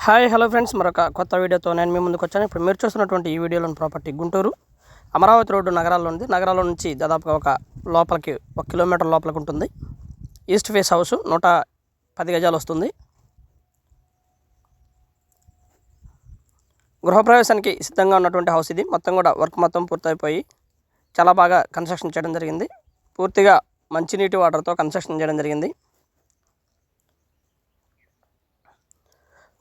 Hi hello friends, మరొక కొత్త వీడియోతో నేను మీ ముందుకు వచ్చాను. ఇప్పుడు మీరు చూస్తున్నటువంటి ఈ వీడియోలోని ప్రాపర్టీ గుంటూరు అమరావతి రోడ్డు నగరాల్లో ఉంది. నగరాల్లో నుంచి దాదాపుగా ఒక లోపలికి 1 కిలోమీటర్ లోపలికి ఉంటుంది. ఈస్ట్ ఫేస్ హౌస్ 110 గజాలు వస్తుంది. గృహప్రవేశానికి సిద్ధంగా ఉన్నటువంటి హౌస్ ఇది. మొత్తం కూడా వర్క్ మొత్తం పూర్తయిపోయి చాలా బాగా కన్స్ట్రక్షన్ చేయడం జరిగింది. పూర్తిగా మంచినీటి వాటర్తో కన్స్ట్రక్షన్ చేయడం జరిగింది.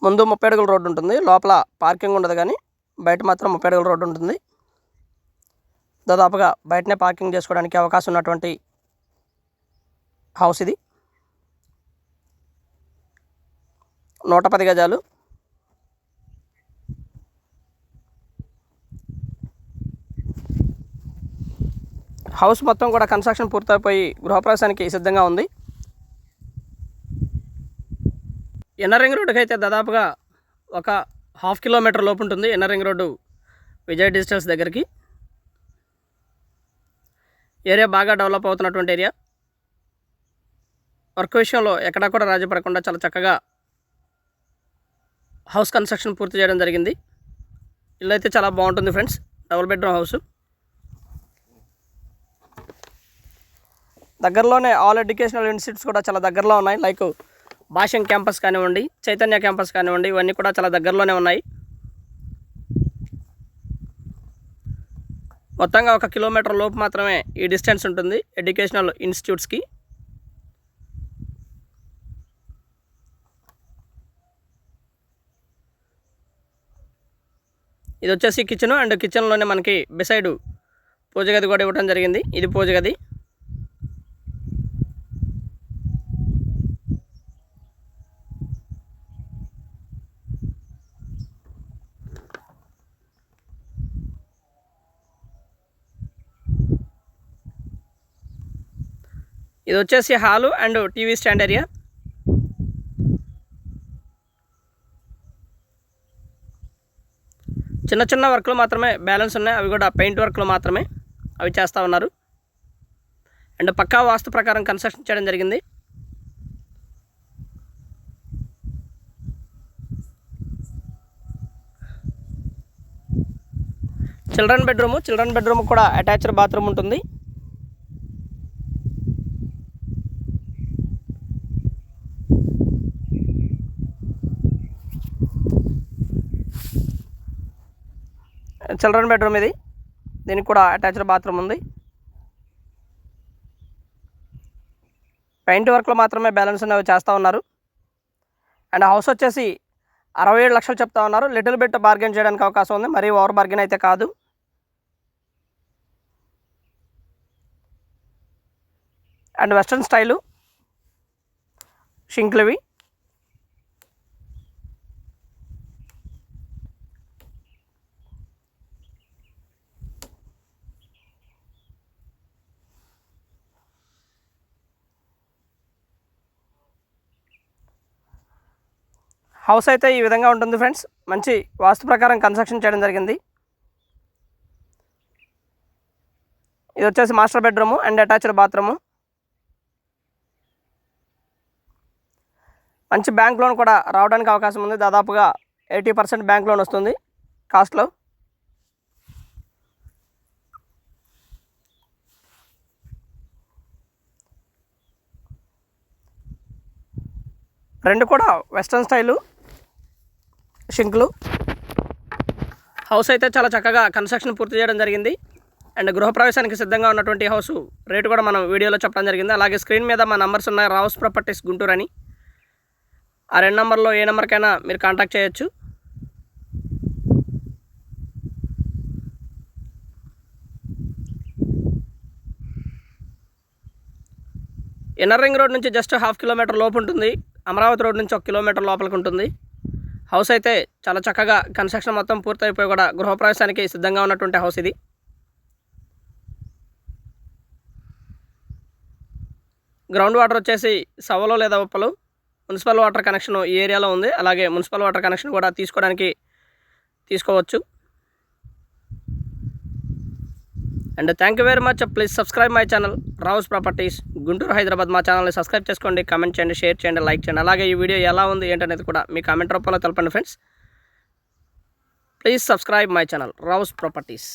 ముందు 30 అడుగుల రోడ్డు ఉంటుంది. లోపల పార్కింగ్ ఉండదు, కానీ బయట మాత్రం 30 అడుగుల రోడ్డు ఉంటుంది. దాదాపుగా బయటనే పార్కింగ్ చేసుకోవడానికి అవకాశం ఉన్నటువంటి హౌస్ ఇది. 110 గజాలు. హౌస్ మొత్తం కూడా కన్స్ట్రక్షన్ పూర్తయిపోయి గృహప్రవేశానికి సిద్ధంగా ఉంది. ఇన్నర్ రింగ్ రోడ్డుకి అయితే దాదాపుగా ఒక 1/2 కిలోమీటర్ లోపు ఉంటుంది. Inner ring road Vijay digitals దగ్గరికి. ఏరియా బాగా డెవలప్ అవుతున్నటువంటి ఏరియా. వర్క్ విషయంలో ఎక్కడా కూడా రాజీ పడకుండా చాలా చక్కగా హౌస్ కన్స్ట్రక్షన్ పూర్తి చేయడం జరిగింది. ఇల్లు అయితే చాలా బాగుంటుంది ఫ్రెండ్స్. Double bedroom house. దగ్గరలోనే ఆల్ ఎడ్యుకేషనల్ ఇన్స్టిట్యూట్స్ కూడా చాలా దగ్గరలో ఉన్నాయి. లైక్ భాష్యం క్యాంపస్ కానివ్వండి, చైతన్య క్యాంపస్ కానివ్వండి, ఇవన్నీ కూడా చాలా దగ్గరలోనే ఉన్నాయి. మొత్తంగా 1 కిలోమీటర్ లోపు మాత్రమే ఈ డిస్టెన్స్ ఉంటుంది ఎడ్యుకేషనల్ ఇన్స్టిట్యూట్స్కి. ఇది వచ్చేసి కిచెన్, అండ్ కిచెన్లోనే మనకి బిసైడ్ పూజ గది కూడా ఇవ్వడం జరిగింది. ఇది పూజ గది. ఇది వచ్చేసి hall and TV stand area. చిన్న చిన్న వర్క్లు మాత్రమే బ్యాలెన్స్ ఉన్నాయి. అవి కూడా పెయింట్ వర్క్లు మాత్రమే అవి చేస్తూ ఉన్నారు. అండ్ పక్కా వాస్తు ప్రకారం కన్స్ట్రక్షన్ చేయడం జరిగింది. చిల్డ్రన్ బెడ్రూమ్ కూడా అటాచ్డ్ బాత్రూమ్ ఉంటుంది. చిల్డ్రన్ బెడ్రూమ్ ఇది. దీనికి కూడా అటాచ్డ్ బాత్రూమ్ ఉంది. పెయింట్ వర్క్లో మాత్రమే బ్యాలెన్స్ అనేవి చేస్తూ ఉన్నారు. అండ్ హౌస్ వచ్చేసి 67 లక్షలు చెప్తా ఉన్నారు. లిటిల్ బిట్ బార్గెన్ చేయడానికి అవకాశం ఉంది, మరీ ఓవర్ బార్గెన్ అయితే కాదు. అండ్ వెస్ట్రన్ స్టైలు షింక్లువి. హౌస్ అయితే ఈ విధంగా ఉంటుంది ఫ్రెండ్స్. మంచి వాస్తు ప్రకారం కన్స్ట్రక్షన్ చేయడం జరిగింది. ఇది వచ్చేసి master bedroom and attached bathroom. మంచి బ్యాంక్ లోన్ కూడా రావడానికి అవకాశం ఉంది. దాదాపుగా 80% బ్యాంక్ లోన్ వస్తుంది కాస్ట్లో. రెండు కూడా వెస్ట్రన్ స్టైలు షింక్లు. హౌస్ అయితే చాలా చక్కగా కన్స్ట్రక్షన్ పూర్తి చేయడం జరిగింది. అండ్ గృహప్రవేశానికి సిద్ధంగా ఉన్నటువంటి హౌస్ రేటు కూడా మనం వీడియోలో చెప్పడం జరిగింది. అలాగే స్క్రీన్ మీద మా నంబర్స్ ఉన్నాయి, రావుస్ ప్రాపర్టీస్ గుంటూరు అని. ఆ 2 నంబర్లో ఏ నెంబర్కైనా మీరు కాంటాక్ట్ చేయొచ్చు. ఇన్నర్ రింగ్ రోడ్ నుంచి జస్ట్ 1/2 కిలోమీటర్ లోపు ఉంటుంది. అమరావతి రోడ్ నుంచి 1 కిలోమీటర్ లోపలికి ఉంటుంది. హౌస్ అయితే చాలా చక్కగా కన్స్ట్రక్షన్ మొత్తం పూర్తయిపోయి కూడా గృహప్రవేశానికి సిద్ధంగా ఉన్నటువంటి హౌస్ ఇది. గ్రౌండ్ వాటర్ వచ్చేసి సవలో లేదా ఉప్పలు. మున్సిపల్ వాటర్ కనెక్షన్ ఈ ఏరియాలో ఉంది. అలాగే మున్సిపల్ వాటర్ కనెక్షన్ కూడా తీసుకోవచ్చు. And thank you very much. Please subscribe my channel Rao's properties Guntur Hyderabad. మా ఛానల్ని సబ్స్క్రైబ్ చేసుకోండి, కామెంట్ చేయండి, షేర్ చేయండి, లైక్ చేయండి. అలాగే ఈ వీడియో ఎలా ఉంది ఏంటనేది కూడా మీ కామెంట్ రూపంలో తెలపండి friends. Please subscribe my channel Rao's properties.